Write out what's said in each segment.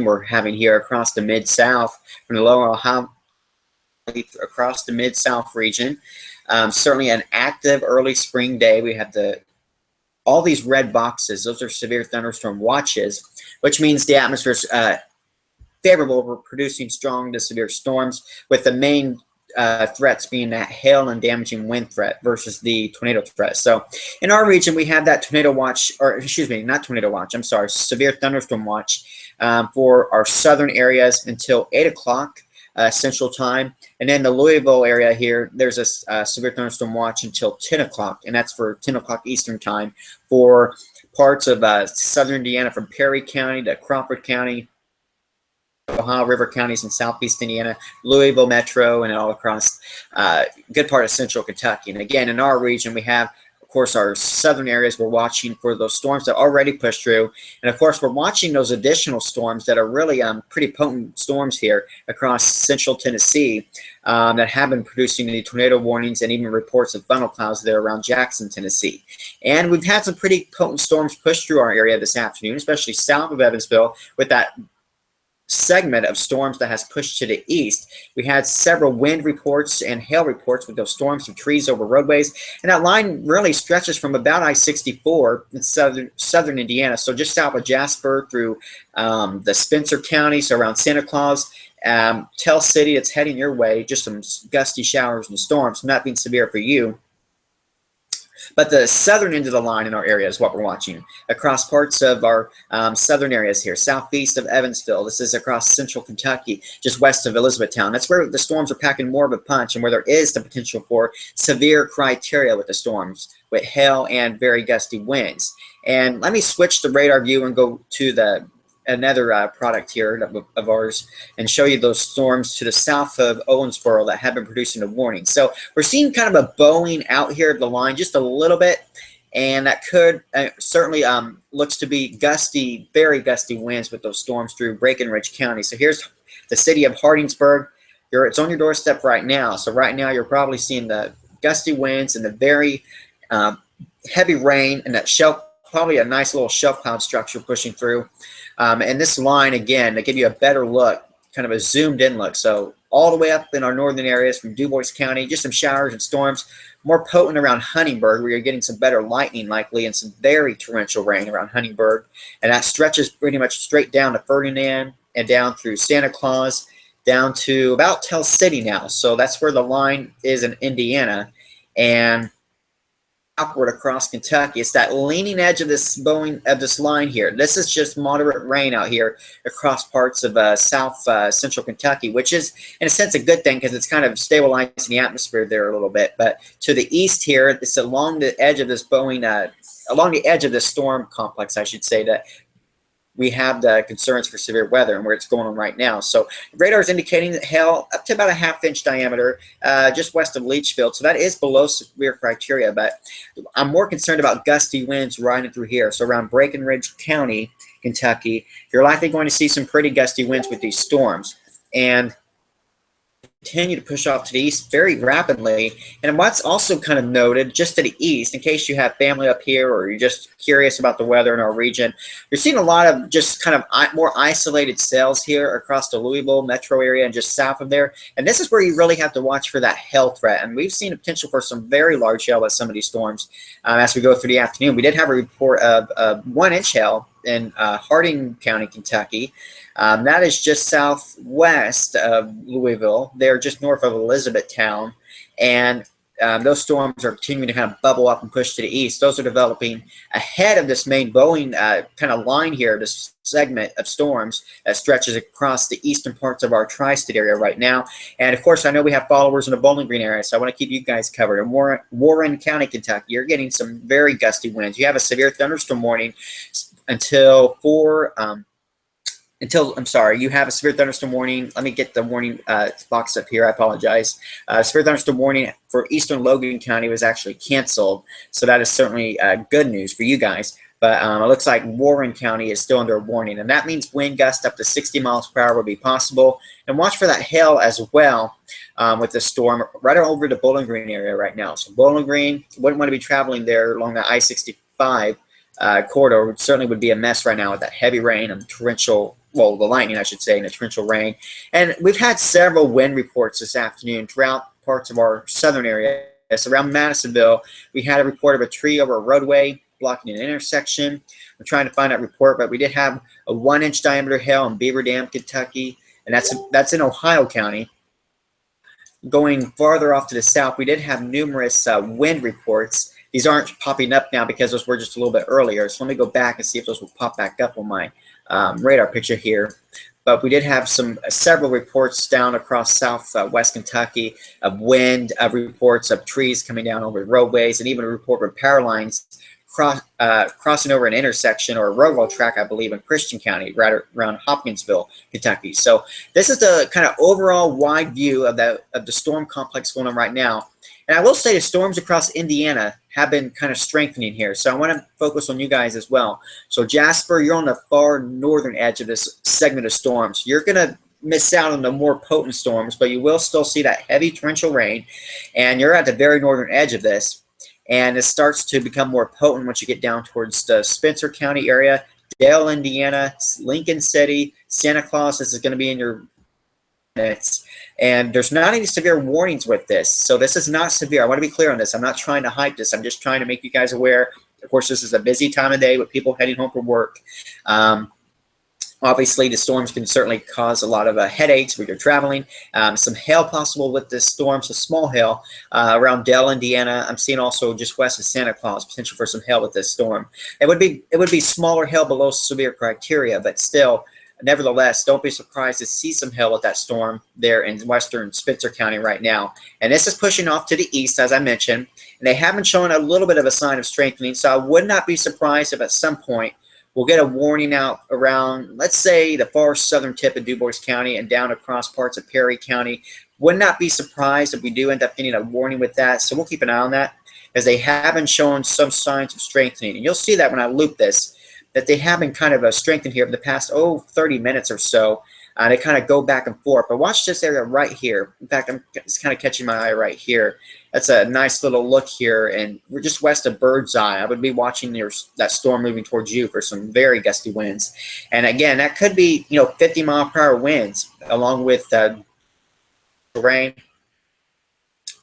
we're having here across the Mid-South, from the lower Ohio across the Mid-South region. Certainly an active early spring day. We have all these red boxes. Those are severe thunderstorm watches, which means the atmosphere is favorable for producing strong to severe storms, with the main threats being that hail and damaging wind threat versus the tornado threat. So in our region, we have that tornado watch, or excuse me, not tornado watch, I'm sorry, severe thunderstorm watch for our southern areas until 8 o'clock Central Time. And then the Louisville area here, there's a severe thunderstorm watch until 10 o'clock, and that's for 10 o'clock Eastern Time for parts of southern Indiana, from Perry County to Crawford County, Ohio River counties in southeast Indiana, Louisville Metro, and all across a good part of central Kentucky. And again, in our region, we have, of course, our southern areas. We're watching for those storms that already pushed through. And, of course, we're watching those additional storms that are really pretty potent storms here across central Tennessee that have been producing the tornado warnings and even reports of funnel clouds there around Jackson, Tennessee. And we've had some pretty potent storms push through our area this afternoon, especially south of Evansville, with that segment of storms that has pushed to the east. We had several wind reports and hail reports with those storms from trees over roadways, and that line really stretches from about I-64 in southern Indiana, so just south of Jasper through the Spencer County, so around Santa Claus, Tell City. It's heading your way, just some gusty showers and storms, nothing severe for you. But the southern end of the line in our area is what we're watching across parts of our southern areas here, southeast of Evansville. This is across central Kentucky, just west of Elizabethtown. That's where the storms are packing more of a punch, and where there is the potential for severe criteria with the storms, with hail and very gusty winds. And let me switch the radar view and go to another product here of ours and show you those storms to the south of Owensboro that have been producing a warning. So we're seeing kind of a bowing out here of the line just a little bit, and that could certainly looks to be gusty, very gusty winds with those storms through Breckinridge County. So here's the city of Hardinsburg. It's on your doorstep right now. So right now you're probably seeing the gusty winds and the very heavy rain, and that probably a nice little shelf cloud structure pushing through. And this line, again, to give you a better look, kind of a zoomed in look. So all the way up in our northern areas from Dubois County, just some showers and storms, more potent around Huntingburg, where you're getting some better lightning likely and some very torrential rain around Huntingburg. And that stretches pretty much straight down to Ferdinand and down through Santa Claus, down to about Tell City now. So that's where the line is in Indiana. And outward across Kentucky, it's that leaning edge of this line here. This is just moderate rain out here across parts of south central Kentucky, which is in a sense a good thing because it's kind of stabilizing the atmosphere there a little bit. But to the east here, it's along the edge of this along the edge of this storm complex, I should say, that we have the concerns for severe weather and where it's going on right now. So radar is indicating that hail up to about a ½ inch diameter just west of Leachfield. So that is below severe criteria, but I'm more concerned about gusty winds riding through here. So around Breckinridge County, Kentucky, you're likely going to see some pretty gusty winds with these storms. And continue to push off to the east very rapidly. And what's also kind of noted, just to the east, in case you have family up here or you're just curious about the weather in our region, you're seeing a lot of just kind of more isolated cells here across the Louisville metro area and just south of there. And this is where you really have to watch for that hail threat. And we've seen a potential for some very large hail with some of these storms as we go through the afternoon. We did have a report of 1-inch hail in Harding County, Kentucky. That is just southwest of Louisville. They're just north of Elizabethtown. And those storms are continuing to kind of bubble up and push to the east. Those are developing ahead of this main Boeing kind of line here, this segment of storms that stretches across the eastern parts of our tri-state area right now. And, of course, I know we have followers in the Bowling Green area, so I want to keep you guys covered. In Warren County, Kentucky, you're getting some very gusty winds. You have a severe thunderstorm warning until you have a severe thunderstorm warning. Let me get the warning box up here. I apologize. Severe thunderstorm warning for eastern Logan County was actually canceled, so that is certainly good news for you guys. But it looks like Warren County is still under a warning, and that means wind gusts up to 60 miles per hour will be possible. And watch for that hail as well with the storm right over the Bowling Green area right now. So Bowling Green, wouldn't want to be traveling there along the I-65 corridor. Certainly would be a mess right now with that heavy rain and torrential well, the lightning, I should say, and the torrential rain. And we've had several wind reports this afternoon throughout parts of our southern area. So around Madisonville, we had a report of a tree over a roadway blocking an intersection. We're trying to find that report, but we did have a 1-inch diameter hail in Beaver Dam, Kentucky, and that's in Ohio County. Going farther off to the south, we did have numerous wind reports. These aren't popping up now because those were just a little bit earlier. So let me go back and see if those will pop back up on my radar picture here. But we did have several reports down across southwest Kentucky of wind, of reports of trees coming down over roadways, and even a report of power lines crossing over an intersection or a railroad track, I believe, in Christian County, right around Hopkinsville, Kentucky. So this is the kind of overall wide view of the storm complex going on right now. And I will say the storms across Indiana have been kind of strengthening here. So I want to focus on you guys as well. So Jasper, you're on the far northern edge of this segment of storms. You're going to miss out on the more potent storms, but you will still see that heavy torrential rain. And you're at the very northern edge of this. And it starts to become more potent once you get down towards the Spencer County area, Dale, Indiana, Lincoln City, Santa Claus. This is going to be in your minutes. And there's not any severe warnings with this. So this is not severe. I want to be clear on this. I'm not trying to hype this. I'm just trying to make you guys aware. Of course, this is a busy time of day with people heading home from work. Obviously, the storms can certainly cause a lot of headaches when you're traveling. Some hail possible with this storm, so small hail around Dell, Indiana. I'm seeing also just west of Santa Claus potential for some hail with this storm. It would be smaller hail below severe criteria, but still, nevertheless, don't be surprised to see some hail with that storm there in western Spencer County right now. And this is pushing off to the east, as I mentioned, and they have been showing a little bit of a sign of strengthening. So I would not be surprised if at some point we'll get a warning out around, let's say, the far southern tip of DuBois County and down across parts of Perry County. Would not be surprised if we do end up getting a warning with that. So we'll keep an eye on that, as they have been showing some signs of strengthening. And you'll see that when I loop this, that they have been kind of strengthened here for the past, 30 minutes or so. They kind of go back and forth. But watch this area right here. In fact, it's kind of catching my eye right here. That's a nice little look here, and we're just west of Birdseye. I would be watching that storm moving towards you for some very gusty winds. And again, that could be 50-mile-per-hour winds, along with rain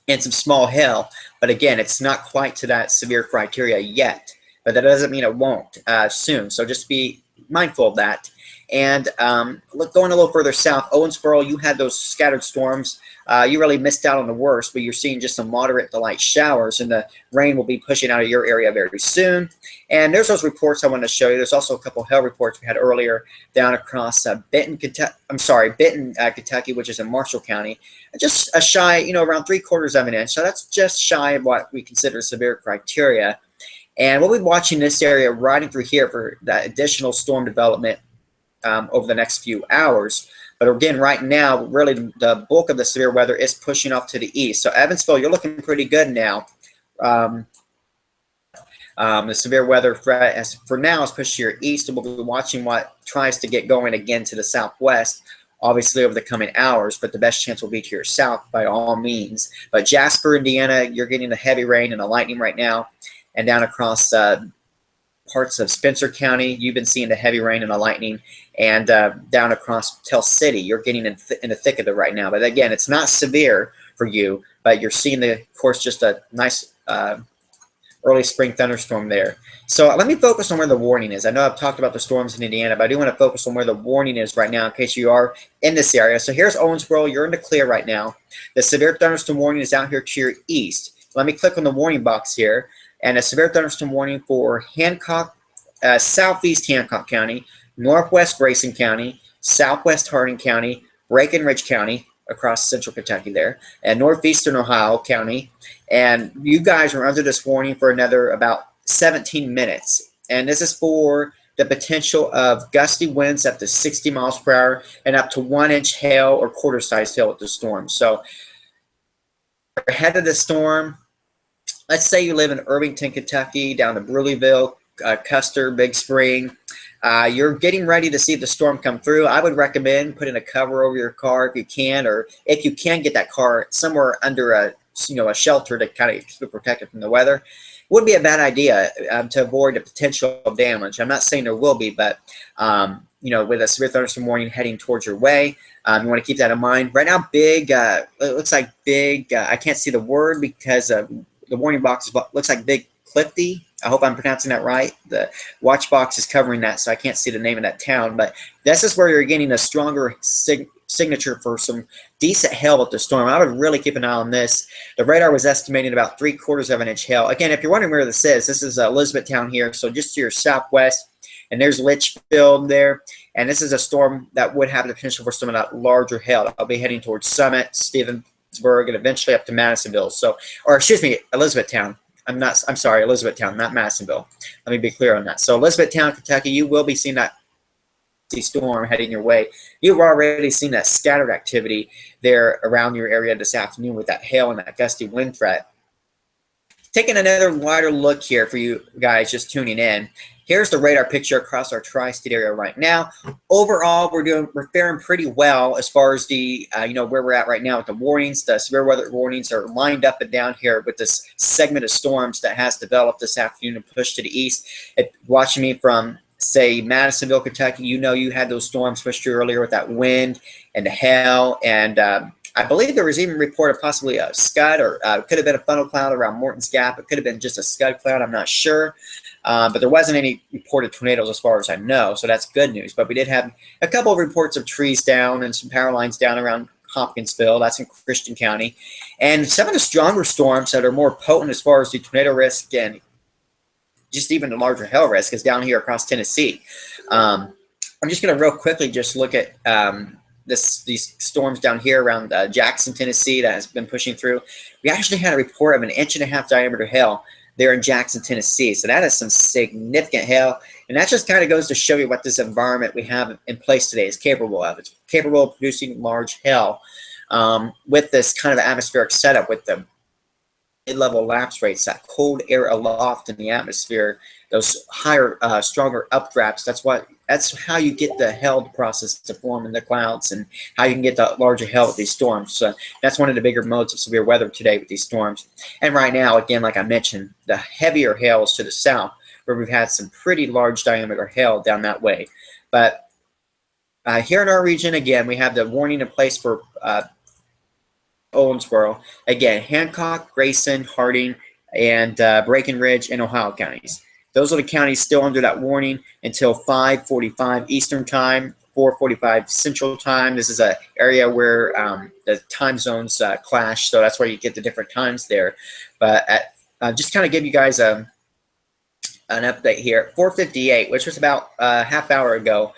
and some small hail. But again, it's not quite to that severe criteria yet. But that doesn't mean it won't soon. So just be mindful of that. And going a little further south, Owensboro, you had those scattered storms. You really missed out on the worst, but you're seeing just some moderate to light showers, and the rain will be pushing out of your area very soon. And there's those reports I wanted to show you. There's also a couple hail reports we had earlier down across Benton, Kentucky, which is in Marshall County. Just a shy, around 3/4 of an inch. So that's just shy of what we consider severe criteria. And we'll be watching this area riding through here for that additional storm development over the next few hours. But again, right now, really the bulk of the severe weather is pushing off to the east. So Evansville, you're looking pretty good now. The severe weather for now is pushed to your east, and we'll be watching what tries to get going again to the southwest, obviously over the coming hours, but the best chance will be to your south by all means. But Jasper, Indiana, you're getting the heavy rain and the lightning right now. And down across parts of Spencer County, you've been seeing the heavy rain and the lightning. And down across Tell City, you're getting in the thick of it right now. But again, it's not severe for you, but you're seeing, of course, just a nice early spring thunderstorm there. So let me focus on where the warning is. I know I've talked about the storms in Indiana, but I do want to focus on where the warning is right now in case you are in this area. So here's Owensboro. You're in the clear right now. The severe thunderstorm warning is out here to your east. Let me click on the warning box here. And a severe thunderstorm warning for Hancock, southeast Hancock County, northwest Grayson County, southwest Hardin County, Breckenridge County, across central Kentucky there, and northeastern Ohio County. And you guys are under this warning for another about 17 minutes. And this is for the potential of gusty winds up to 60 miles per hour and up to 1-inch hail or quarter-sized hail with the storm. So ahead of the storm, let's say you live in Irvington, Kentucky, down to Bruleyville, Custer, Big Spring. You're getting ready to see the storm come through. I would recommend putting a cover over your car if you can, or if you can get that car somewhere under a shelter to kind of keep it protected from the weather. would be a bad idea to avoid the potential damage. I'm not saying there will be, but you know, with a severe thunderstorm warning heading towards your way, you want to keep that in mind. Right now, big, it looks like big, I can't see the word because the warning box looks like Big Clifty. I hope I'm pronouncing that right. The watch box is covering that, so I can't see the name of that town. But this is where you're getting a stronger signature for some decent hail with the storm. I would really keep an eye on this. The radar was estimating about 3/4 of an inch hail. Again, if you're wondering where this is Elizabethtown here, so just to your southwest, and there's Litchfield there. And this is a storm that would have the potential for some of that larger hail. I'll be heading towards Summit, Stevensburg, and eventually up to Madisonville. So, or excuse me, Elizabethtown. I'm sorry, Elizabethtown, not Madisonville. Let me be clear on that. So Elizabethtown, Kentucky, you will be seeing that storm heading your way. You've already seen that scattered activity there around your area this afternoon with that hail and that gusty wind threat. Taking another wider look here for you guys just tuning in. Here's the radar picture across our tri-state area right now. Overall, we're faring pretty well as far as the you know, where we're at right now with the warnings. The severe weather warnings are lined up and down here with this segment of storms that has developed this afternoon and pushed to the east. Watching me from, say, Madisonville, Kentucky, you know, you had those storms pushed through earlier with that wind and the hail, and I believe there was even a report of possibly a scud, or could have been a funnel cloud around Morton's Gap. It could have been just a scud cloud. I'm not sure. But there wasn't any reported tornadoes as far as I know, so that's good news. But we did have a couple of reports of trees down and some power lines down around Hopkinsville. That's in Christian County. And some of the stronger storms that are more potent as far as the tornado risk and just even the larger hail risk is down here across Tennessee. I'm just going to real quickly just look at these storms down here around Jackson, Tennessee that has been pushing through. We actually had a report of an 1.5 inch diameter hail there in Jackson, Tennessee. So that is some significant hail. And that just kind of goes to show you what this environment we have in place today is capable of. It's capable of producing large hail with this kind of atmospheric setup with the mid-level lapse rates, that cold air aloft in the atmosphere, those higher, stronger updrafts. That's how you get the hail process to form in the clouds, and how you can get the larger hail with these storms. So that's one of the bigger modes of severe weather today with these storms. And right now, again, like I mentioned, the heavier hail is to the south, where we've had some pretty large diameter hail down that way. But here in our region, again, we have the warning in place for Owensboro. Again, Hancock, Grayson, Harding, and Breckinridge and Ohio counties. Those are the counties still under that warning until 5:45 Eastern Time, 4:45 Central Time. This is an area where the time zones clash, so that's why you get the different times there. But just kind of give you guys an update here. 4:58, which was about a half hour ago,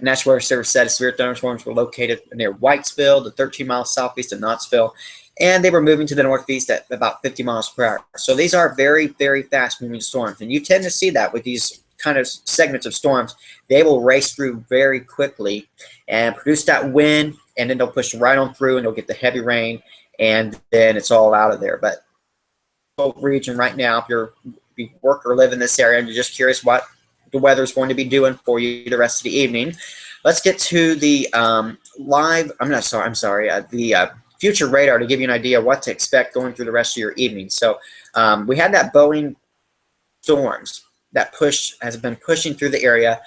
National Weather Service said severe thunderstorms were located near Whitesville, the 13 miles southeast of Knoxville, and they were moving to the northeast at about 50 miles per hour. So these are very, very fast-moving storms, and you tend to see that with these kind of segments of storms. They will race through very quickly and produce that wind, and then they'll push right on through, and they'll get the heavy rain, and then it's all out of there. But region right now, if you work or live in this area and you're just curious what the weather is going to be doing for you the rest of the evening, let's get to the the future radar to give you an idea of what to expect going through the rest of your evening. So we had that Boeing storms that has been pushing through the area.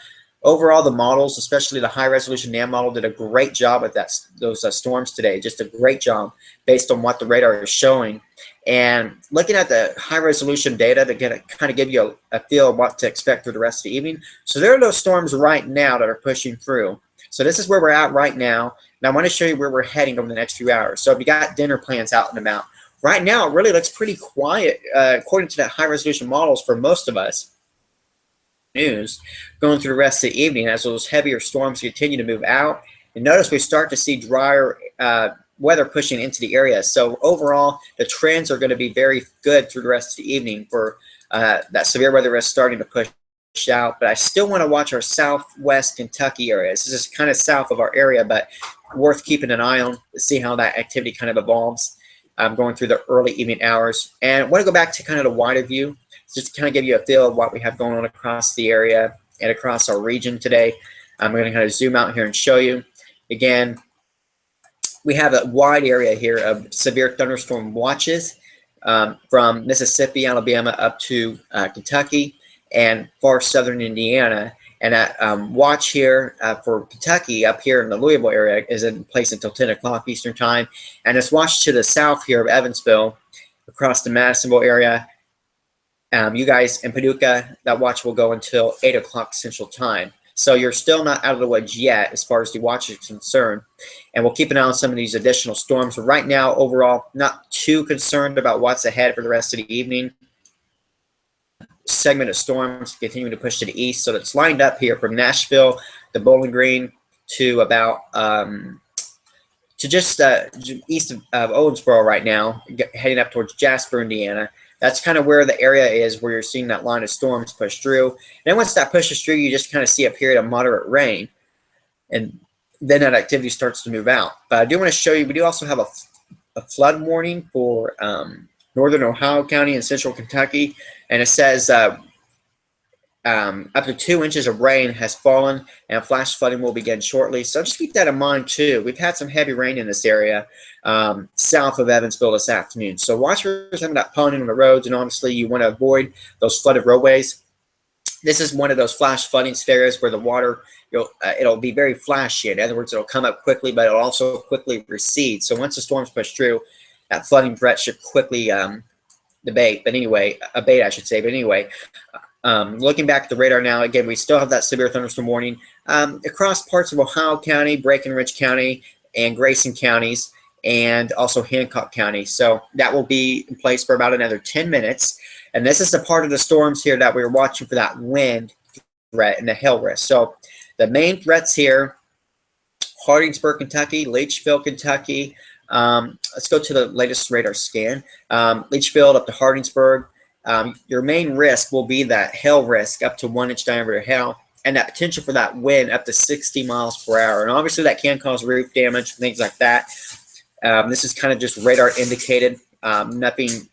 Overall, the models, especially the high-resolution NAM model, did a great job with those storms today. Just a great job based on what the radar is showing. And looking at the high-resolution data to kind of give you a feel of what to expect through the rest of the evening. So there are those storms right now that are pushing through. So this is where we're at right now. And I want to show you where we're heading over the next few hours. So if you got dinner plans out and about, right now it really looks pretty quiet according to that high-resolution models for most of us. News going through the rest of the evening as those heavier storms continue to move out. And notice we start to see drier weather pushing into the area. So overall, the trends are going to be very good through the rest of the evening for that severe weather risk starting to push out. But I still want to watch our southwest Kentucky areas. This is kind of south of our area, but worth keeping an eye on to see how that activity kind of evolves going through the early evening hours. And I want to go back to kind of the wider view, just to kind of give you a feel of what we have going on across the area and across our region today. I'm going to kind of zoom out here and show you. Again, we have a wide area here of severe thunderstorm watches from Mississippi, Alabama, up to Kentucky and far southern Indiana. And that watch here for Kentucky up here in the Louisville area is in place until 10 o'clock Eastern time. And this watch to the south here of Evansville across the Madisonville area, you guys in Paducah, that watch will go until 8 o'clock Central Time. So you're still not out of the woods yet as far as the watch is concerned. And we'll keep an eye on some of these additional storms. But right now, overall, not too concerned about what's ahead for the rest of the evening. Segment of storms continuing to push to the east. So it's lined up here from Nashville to Bowling Green to about to just east of Owensboro right now, heading up towards Jasper, Indiana. That's kind of where the area is where you're seeing that line of storms push through. And then once that pushes through, you just kind of see a period of moderate rain. And then that activity starts to move out. But I do want to show you, we do also have a flood warning for northern Ohio County and central Kentucky. And it says up to 2 inches of rain has fallen and flash flooding will begin shortly. So just keep that in mind too. We've had some heavy rain in this area south of Evansville this afternoon. So watch for some of that ponding on the roads, and obviously you want to avoid those flooded roadways. This is one of those flash flooding scenarios where the water, it'll be very flashy. In other words, it'll come up quickly, but it'll also quickly recede. So once the storms push through, that flooding threat should quickly abate, I should say. But anyway, looking back at the radar now, again, we still have that severe thunderstorm warning across parts of Ohio County, Breckinridge County, and Grayson counties, and also Hancock County. So that will be in place for about another 10 minutes. And this is the part of the storms here that we're watching for that wind threat and the hail risk. So the main threats here, Hardingsburg, Kentucky, Leachfield, Kentucky. Let's go to the latest radar scan. Leachfield up to Hardingsburg. Your main risk will be that hail risk up to 1 inch diameter hail, and that potential for that wind up to 60 miles per hour. And obviously that can cause roof damage, things like that. This is kind of just radar indicated. Nothing,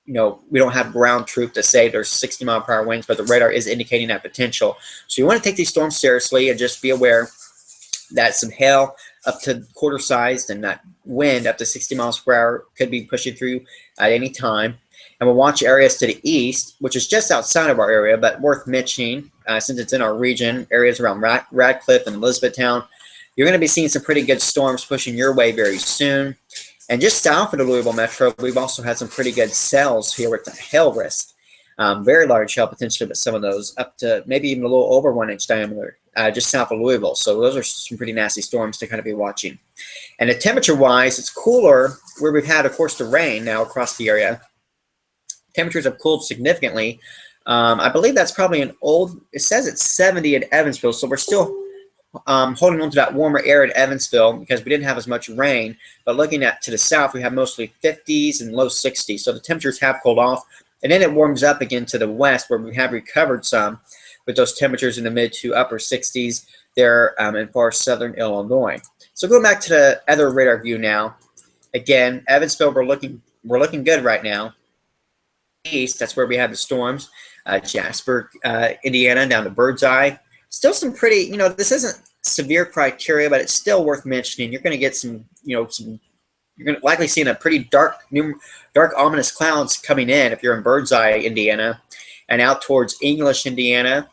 we don't have ground truth to say there's 60 mile per hour winds, but the radar is indicating that potential. So you want to take these storms seriously and just be aware that some hail up to quarter sized and that wind up to 60 miles per hour could be pushing through at any time. And we'll watch areas to the east, which is just outside of our area, but worth mentioning since it's in our region, areas around Radcliffe and Elizabethtown. You're going to be seeing some pretty good storms pushing your way very soon. And just south of the Louisville Metro, we've also had some pretty good cells here with the hail risk. Very large hail potentially, but some of those up to maybe even a little over 1 inch diameter just south of Louisville. So those are some pretty nasty storms to kind of be watching. And the temperature-wise, it's cooler where we've had, of course, the rain now across the area. Temperatures have cooled significantly. I believe that's probably it says it's 70 in Evansville, so we're still holding on to that warmer air at Evansville because we didn't have as much rain. But looking to the south, we have mostly 50s and low 60s, so the temperatures have cooled off. And then it warms up again to the west where we have recovered some with those temperatures in the mid to upper 60s there in far southern Illinois. So going back to the other radar view now, again, Evansville, we're looking good right now. East, that's where we have the storms. Jasper, Indiana, down to Birdseye. Still some pretty, this isn't severe criteria, but it's still worth mentioning. You're going to get some, you're going to likely see a pretty dark, ominous clouds coming in if you're in Birdseye, Indiana, and out towards English, Indiana,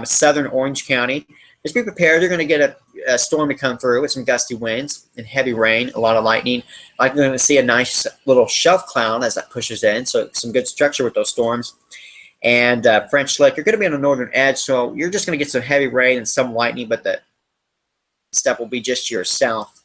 southern Orange County. Just be prepared. You're going to get a storm to come through with some gusty winds and heavy rain, a lot of lightning. I'm going to see a nice little shelf cloud as that pushes in, so some good structure with those storms. And French Lick, you're going to be on the northern edge, so you're just going to get some heavy rain and some lightning, but the step will be just to your south.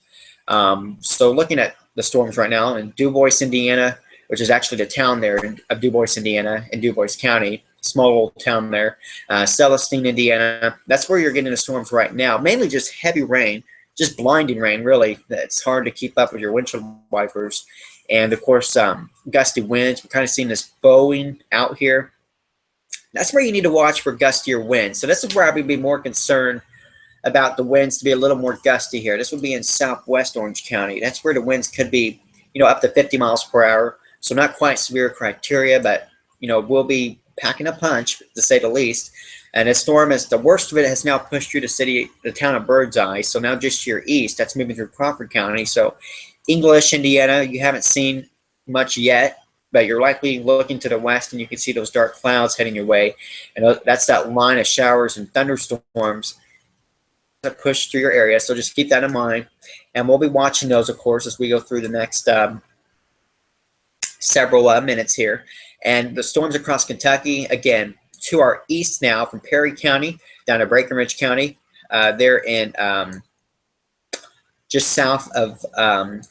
So looking at the storms right now in DuBois, Indiana, which is actually the town there of DuBois, Indiana, in DuBois County, small little town there. Celestine, Indiana, that's where you're getting the storms right now. Mainly just heavy rain, just blinding rain, really. It's hard to keep up with your windshield wipers. And, of course, gusty winds. We're kind of seeing this bowing out here. That's where you need to watch for gustier winds. So this is where I would be more concerned about the winds to be a little more gusty here. This would be in southwest Orange County. That's where the winds could be, up to 50 miles per hour. So not quite severe criteria, but, we'll be packing a punch, to say the least. And this storm, the worst of it has now pushed through the town of Birdseye. So now just to your east, that's moving through Crawford County. So English, Indiana, you haven't seen much yet. but you're likely looking to the west, and you can see those dark clouds heading your way, and that's that line of showers and thunderstorms that push through your area. So just keep that in mind, and we'll be watching those, of course, as we go through the next several minutes here. And the storms across Kentucky, again, to our east now from Perry County down to Breckinridge County. They're in just south of, let's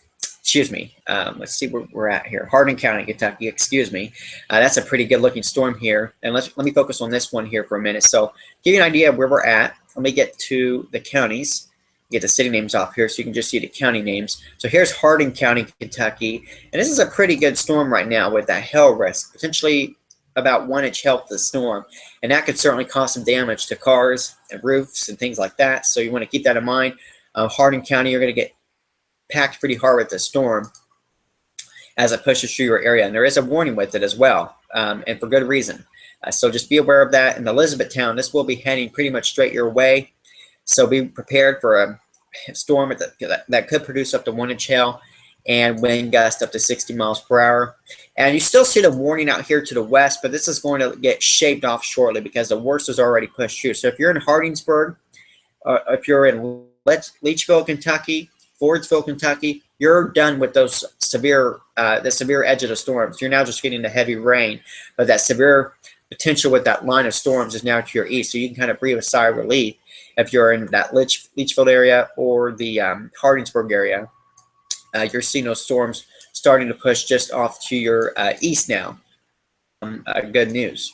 see where we're at here. Hardin County, Kentucky, excuse me. That's a pretty good looking storm here. And let me focus on this one here for a minute. So give you an idea of where we're at. Let me get to the counties. Get the city names off here so you can just see the county names. So here's Hardin County, Kentucky. And this is a pretty good storm right now with that hail risk, potentially about 1 inch hail to the storm. And that could certainly cause some damage to cars and roofs and things like that. So you want to keep that in mind. Hardin County, you're going to get packed pretty hard with the storm as it pushes through your area. And there is a warning with it as well, and for good reason. So just be aware of that. In Elizabethtown, this will be heading pretty much straight your way. So be prepared for a storm that could produce up to 1 inch hail and wind gusts up to 60 miles per hour. And you still see the warning out here to the west, but this is going to get shaved off shortly because the worst is already pushed through. So if you're in Hardinsburg, if you're in Leechville, Kentucky, Fordsville, Kentucky, you're done with those severe, the severe edge of the storms. You're now just getting the heavy rain, but that severe potential with that line of storms is now to your east. So you can kind of breathe a sigh of relief if you're in that Leechville area or the Hardinsburg area. You're seeing those storms starting to push just off to your east now. Good news.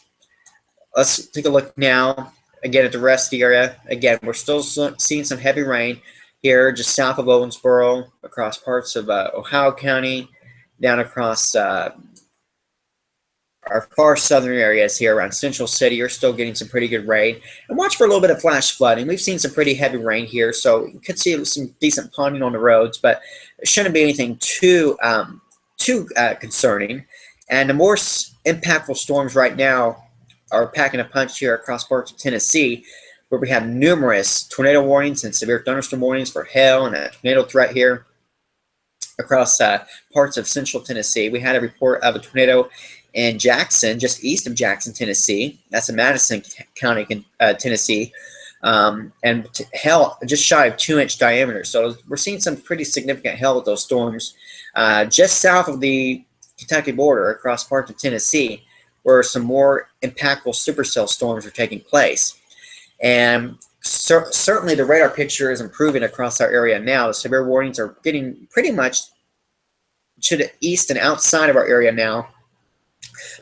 Let's take a look now again at the rest of the area. Again, we're still seeing some heavy rain here just south of Owensboro, across parts of Ohio County, down across our far southern areas here around Central City. You're still getting some pretty good rain. And watch for a little bit of flash flooding. We've seen some pretty heavy rain here, so you could see some decent ponding on the roads, but it shouldn't be anything too concerning. And the more impactful storms right now are packing a punch here across parts of Tennessee, where we have numerous tornado warnings and severe thunderstorm warnings for hail and a tornado threat here across parts of central Tennessee. We had a report of a tornado in Jackson, just east of Jackson, Tennessee. That's in Madison County, Tennessee. And hail just shy of 2 inch diameter. So we're seeing some pretty significant hail with those storms just south of the Kentucky border across parts of Tennessee, where some more impactful supercell storms are taking place. And certainly the radar picture is improving across our area now. The severe warnings are getting pretty much to the east and outside of our area now.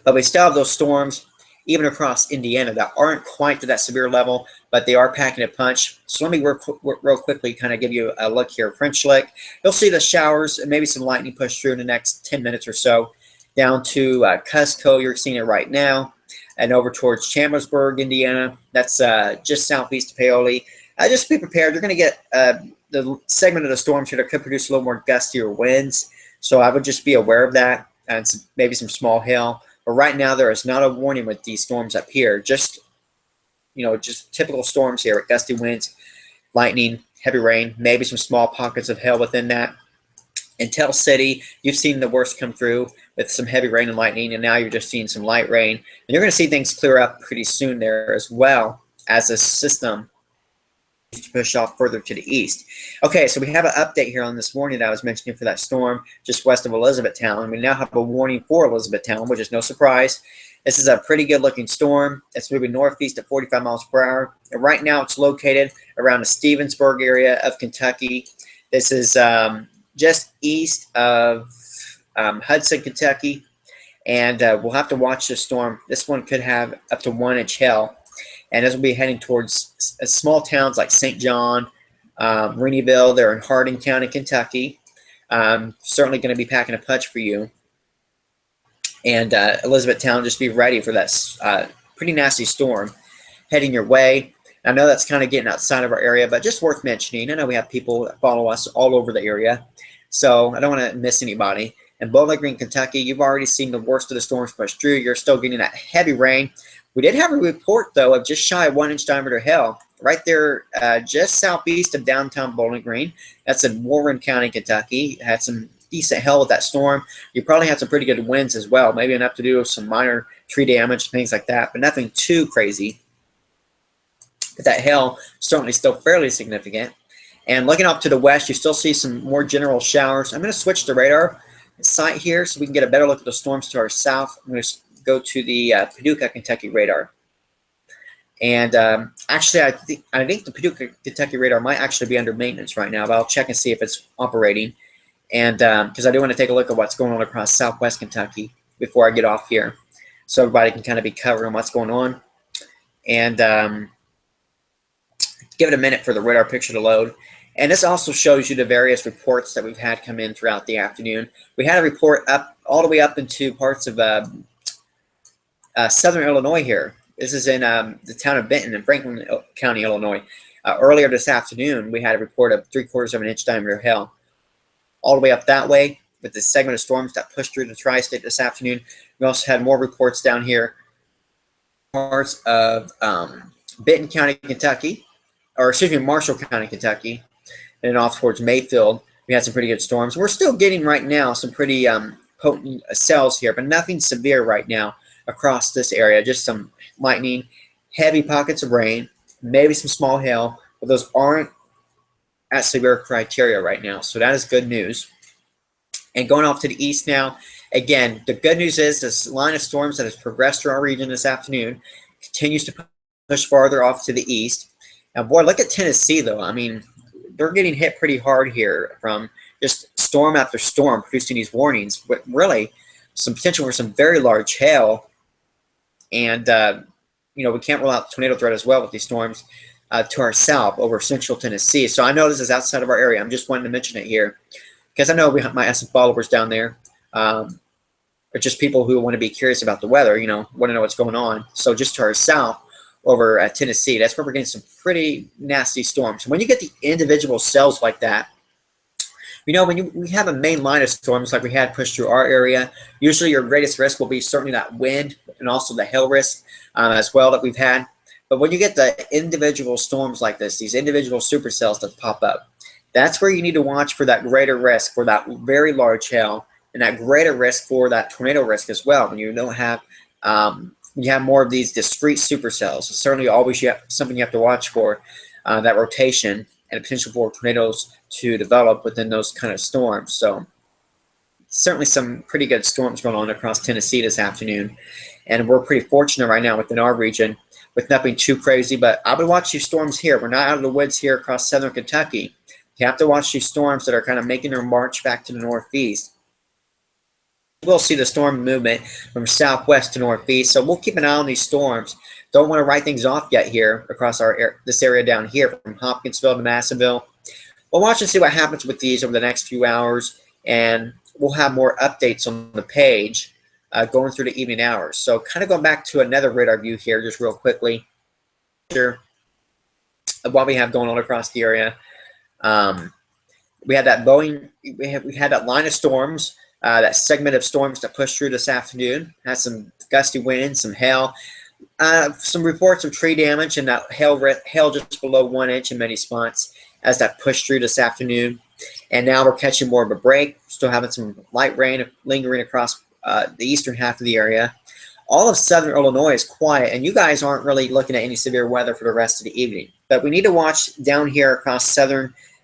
But we still have those storms even across Indiana that aren't quite to that severe level, but they are packing a punch. So let me real quickly kind of give you a look here. French Lick, you'll see the showers and maybe some lightning push through in the next 10 minutes or so. Down to Cusco, you're seeing it right now. And over towards Chambersburg, Indiana. That's just southeast of Paoli. Just be prepared. You're going to get the segment of the storms here that could produce a little more gustier winds. So I would just be aware of that and maybe some small hail. But right now there is not a warning with these storms up here. Just typical storms here with gusty winds, lightning, heavy rain, maybe some small pockets of hail within that. In Tell City, you've seen the worst come through with some heavy rain and lightning, and now you're just seeing some light rain. And you're going to see things clear up pretty soon there as well as the system to push off further to the east. Okay, so we have an update here on this warning that I was mentioning for that storm just west of Elizabethtown. We now have a warning for Elizabethtown, which is no surprise. This is a pretty good looking storm. It's moving northeast at 45 miles per hour. And right now it's located around the Stevensburg area of Kentucky. This is just east of Hudson, Kentucky, and we'll have to watch this storm. This one could have up to 1 inch hail, and this will be heading towards small towns like St. John, Reneville. They're in Hardin County, Kentucky. Certainly going to be packing a punch for you. And Elizabethtown, just be ready for that pretty nasty storm heading your way. I know that's kind of getting outside of our area, but just worth mentioning. I know we have people that follow us all over the area, so I don't want to miss anybody. In Bowling Green, Kentucky, you've already seen the worst of the storms push through. You're still getting that heavy rain. We did have a report, though, of just shy of 1 inch diameter hail right there just southeast of downtown Bowling Green. That's in Warren County, Kentucky. Had some decent hail with that storm. You probably had some pretty good winds as well, maybe enough to do some minor tree damage, things like that, but nothing too crazy. But that hail certainly still fairly significant. And looking up to the west, you still see some more general showers. I'm going to switch the radar sight here so we can get a better look at the storms to our south. I'm going to go to the Paducah, Kentucky radar. And actually, I think the Paducah, Kentucky radar might actually be under maintenance right now, but I'll check and see if it's operating. And because I do want to take a look at what's going on across southwest Kentucky before I get off here, so everybody can kind of be covered on what's going on. And give it a minute for the radar picture to load. And this also shows you the various reports that we've had come in throughout the afternoon. We had a report up all the way up into parts of southern Illinois here. This is in the town of Benton in Franklin County, Illinois. Earlier this afternoon, we had a report of 3/4 of an inch diameter hail. All the way up that way with the segment of storms that pushed through the tri-state this afternoon. We also had more reports down here, parts of Benton County, Kentucky, or excuse me, Marshall County, Kentucky, and then off towards Mayfield. We had some pretty good storms. We're still getting right now some pretty potent cells here, but nothing severe right now across this area. Just some lightning, heavy pockets of rain, maybe some small hail, but those aren't at severe criteria right now. So that is good news. And going off to the east now, again, the good news is this line of storms that has progressed through our region this afternoon continues to push farther off to the east. Now, boy, look at Tennessee, though. I mean, they're getting hit pretty hard here from just storm after storm producing these warnings, but really some potential for some very large hail. And, you know, we can't rule out tornado threat as well with these storms to our south over central Tennessee. So I know this is outside of our area. I'm just wanting to mention it here because I know we might have some followers down there or just people who want to be curious about the weather, you know, want to know what's going on. So just to our south over Tennessee, that's where we're getting some pretty nasty storms. When you get the individual cells like that, you know, when we have a main line of storms like we had pushed through our area, usually your greatest risk will be certainly that wind and also the hail risk as well that we've had. But when you get the individual storms like this, these individual supercells that pop up, that's where you need to watch for that greater risk for that very large hail and that greater risk for that tornado risk as well. When you don't have, you have more of these discrete supercells. It's certainly always something you have to watch for, that rotation and the potential for tornadoes to develop within those kind of storms. So certainly some pretty good storms going on across Tennessee this afternoon. And we're pretty fortunate right now within our region with nothing too crazy, but I would watch these storms here. We're not out of the woods here across southern Kentucky. You have to watch these storms that are kind of making their march back to the northeast. We'll see the storm movement from southwest to northeast, so we'll keep an eye on these storms. Don't want to write things off yet here across this area down here from Hopkinsville to Massonville. We'll watch and see what happens with these over the next few hours, and we'll have more updates on the page going through the evening hours. So kind of going back to another radar view here just real quickly here of what we have going on across the area. We had that we had that line of storms, that segment of storms that pushed through this afternoon. Had some gusty winds, some hail, some reports of tree damage, and that hail just below 1 inch in many spots as that pushed through this afternoon. And now we're catching more of a break. Still having some light rain lingering across the eastern half of the area. All of southern Illinois is quiet, and you guys aren't really looking at any severe weather for the rest of the evening. But we need to watch down here across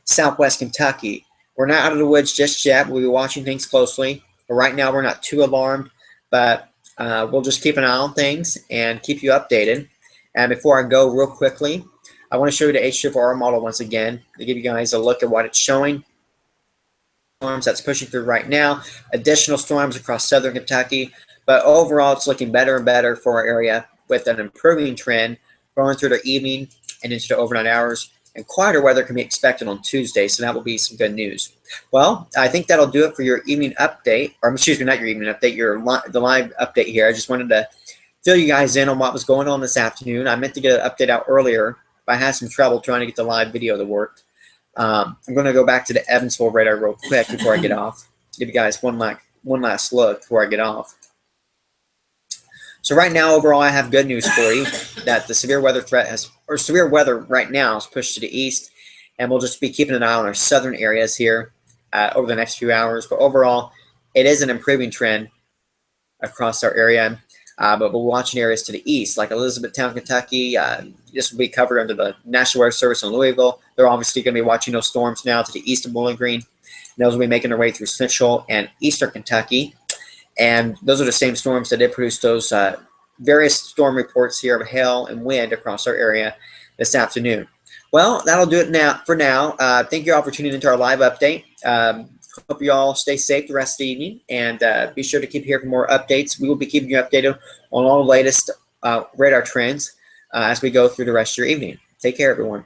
southwest Kentucky. We're not out of the woods just yet. We'll be watching things closely. But right now, we're not too alarmed, but we'll just keep an eye on things and keep you updated. And before I go real quickly, I want to show you the H-R model once again to give you guys a look at what it's showing. Storms that's pushing through right now, additional storms across southern Kentucky, but overall it's looking better and better for our area with an improving trend going through the evening and into the overnight hours, and quieter weather can be expected on Tuesday, so that will be some good news. Well, I think that'll do it for your evening update, or excuse me, not your evening update, the live update here. I just wanted to fill you guys in on what was going on this afternoon. I meant to get an update out earlier, but I had some trouble trying to get the live video to work. I'm going to go back to the Evansville radar real quick before I get off. Give you guys one last look before I get off. So right now, overall, I have good news for you that the severe weather right now is pushed to the east, and we'll just be keeping an eye on our southern areas here over the next few hours. But overall, it is an improving trend across our area. But we're watching areas to the east, like Elizabethtown, Kentucky. This will be covered under the National Weather Service in Louisville. They're obviously going to be watching those storms now to the east of Bowling Green. And those will be making their way through central and eastern Kentucky. And those are the same storms that did produce those various storm reports here of hail and wind across our area this afternoon. Well, that'll do it now for now. Thank you all for tuning into our live update. Hope you all stay safe the rest of the evening, and be sure to keep here for more updates. We will be keeping you updated on all the latest radar trends as we go through the rest of your evening. Take care, everyone.